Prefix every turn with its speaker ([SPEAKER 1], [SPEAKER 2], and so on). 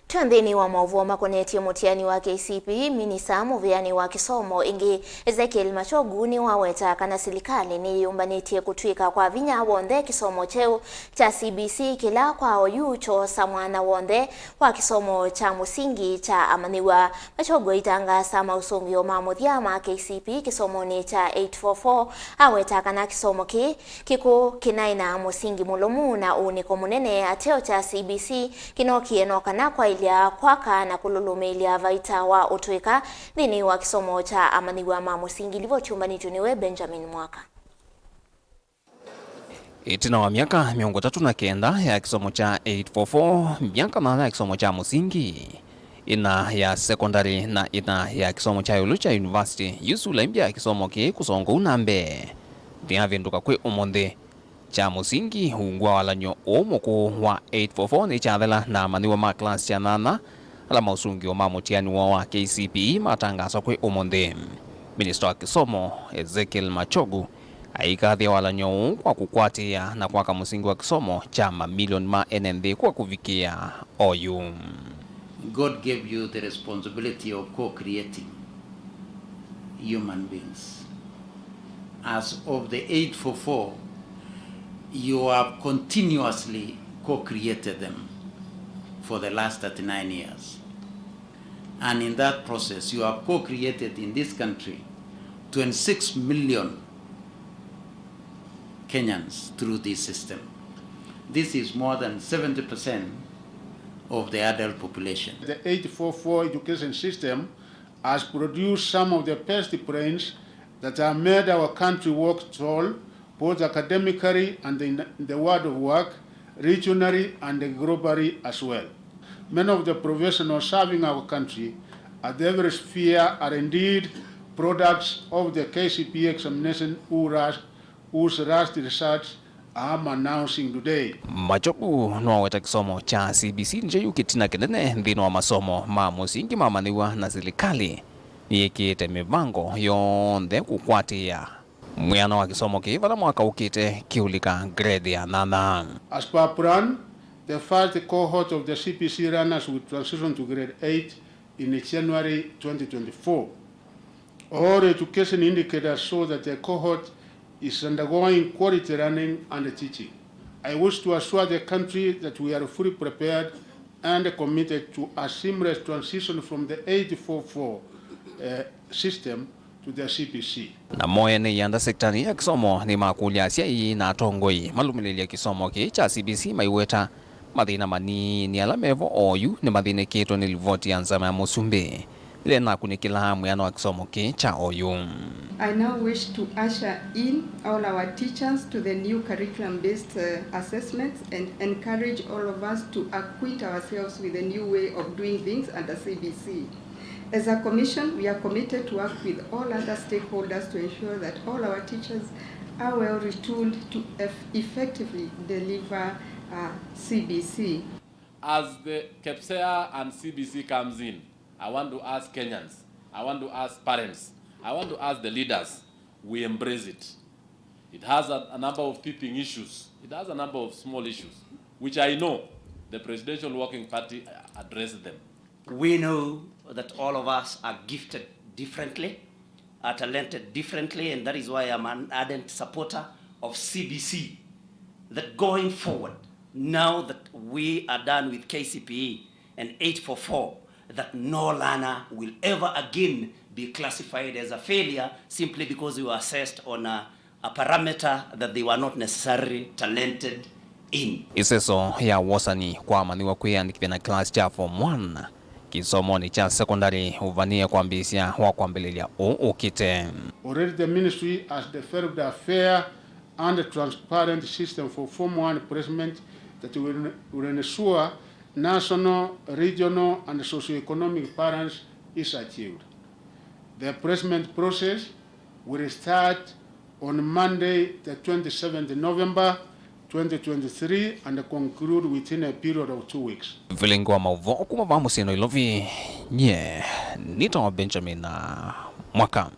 [SPEAKER 1] Twandhini wa mauvua makoneti mutiani wa KCPE Minista muvyani wa Kisomo Ezekiel Machogu niwaweta kana Silikali Niyiyumbanitye kutw'iika kwa vinya wonthe kisomo kyeu cha CBC kila kwa ooyu chosa mwana wonthe wa kisomo cha musingi cha amanyiw'a. Machogu aitangaasa mausungio ma muthya ma KCPE kisomoni cha 844 aweta kana kisomo kikuu kinaina musingi mulu na uuniko munene ateo cha CBC kinookie nokana kwa kwaka na kululumilia vaita wa kutw'iika thini wa kisomo cha amanyiw'a ma musingi livyochumbanityo niwe Benjamin Mwaka.
[SPEAKER 2] Itina wa miaka 39 ya kisomo cha 844, miaka 8 ya kisomo cha musingi, ina ya secondary na ina ya kisomo cha yulu cha university yusula imbya kisomo kusongo unambe thia vinduka kwi umunthe cha musingi hungwa walanyo omuku wa 844 ni chathela na amanyiw'a ma class cha 8 ala mausungio ma mutiani wa KCPE matangaasa kwi umunthe. Minista wa Kisomo Ezekiel Machogu aikathia walanyo kwa kukwatia na kwaka musingi wa kisomo cha mamilioni ma NND kwa kuvikia ooyu.
[SPEAKER 3] God gave you the responsibility of co-creating human beings. As of the 844, you have continuously co-created them for the last 39 years. And in that process, you have co-created in this country 26 million Kenyans through this system. This is more than 70% of the adult population.
[SPEAKER 4] The 844 education system has produced some of the best brains that have made our country work tall, both academically and in the world of work, regionally and globally as well. Many of the professionals serving our country at every sphere are indeed products of the KCPE examination whose last research I am announcing today.
[SPEAKER 2] Machogu niwaweta kisomo cha CBC njeyu kitina kinene nthini wa masomo ma musingi ma amanyiw'a na Silikali niyikite mivango yonthe kukwatia mwana wa kisomo vala mwaka ukite kiulika grade ya 8.
[SPEAKER 4] As per plan, the first cohort of the CPC runners will transition to grade 8 in January 2024. All education indicators show that the cohort is undergoing quality learning and teaching. I wish to assure the country that we are fully prepared and committed to a seamless transition from the 844 system to the CPC.
[SPEAKER 2] Na moya ni yanda sektani ya kisomo ni makulia siya na tongoi malumililia kisomo cha CBC maiweta madhina manini alamevo ooyu ni madhina kito nilivoti ya nzama ya musumbe lena kunikila mwana wa kisomo cha ooyu.
[SPEAKER 5] I now wish to usher in all our teachers to the new curriculum-based assessments and encourage all of us to acquaint ourselves with the new way of doing things under CBC. As a commission, we are committed to work with all other stakeholders to ensure that all our teachers are well retooled to effectively deliver CBC.
[SPEAKER 6] As the KCPE and CBC comes in, I want to ask Kenyans, I want to ask parents, I want to ask the leaders, we embrace it. It has a number of peeping issues. It has a number of small issues, which I know the Presidential Working Party addressed them.
[SPEAKER 7] We know that all of us are gifted differently, are talented differently, and that is why I'm an ardent supporter of CBC. That going forward, now that we are done with KCPE and 844, that no learner will ever again be classified as a failure simply because we were assessed on a parameter that they were not necessarily talented in.
[SPEAKER 2] Iseso ya wasani kwa amanyiw'a kwiandikithia na class cha form 1 kisomoni cha secondary uvania kwambisia wa kwambelelia ukite.
[SPEAKER 4] Already the ministry has developed a fair and transparent system for form 1 placement that will ensure national, regional and socio-economic balance is achieved. The placement process will start on Monday the 27th November 2023 and conclude within a period of 2 weeks.
[SPEAKER 2] Vilingo wa mauvo kuma vamusino ilovi nye nito Benjamin Mwaka.